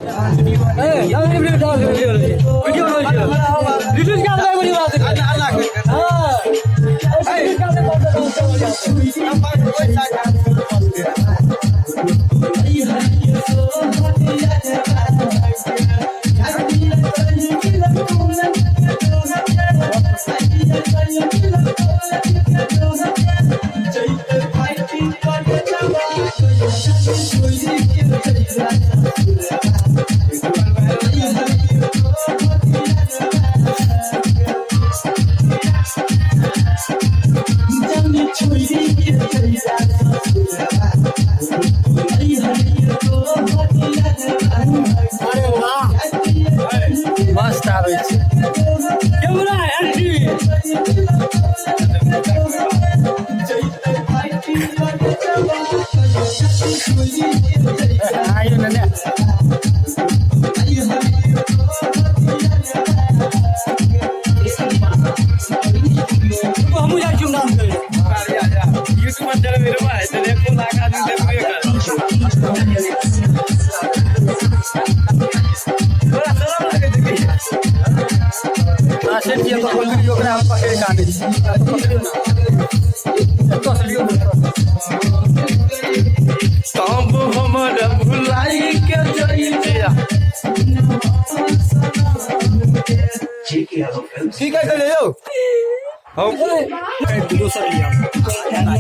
यार ये वीडियो डाल वीडियो वीडियो वीडियो क्या है बड़ी बात है हां मस्त आवे छे कैमरा एंट्री आयो ने हम जा क्यों नाम करे यूट्यूब में चले मेरे भाई तो देखो लागा दिन देखो ये तो वीडियो ग्राम पकड़ काटे तो असलियो तब हमर भुलाई के जइया ठीक है ले लो हम दूसरा लिया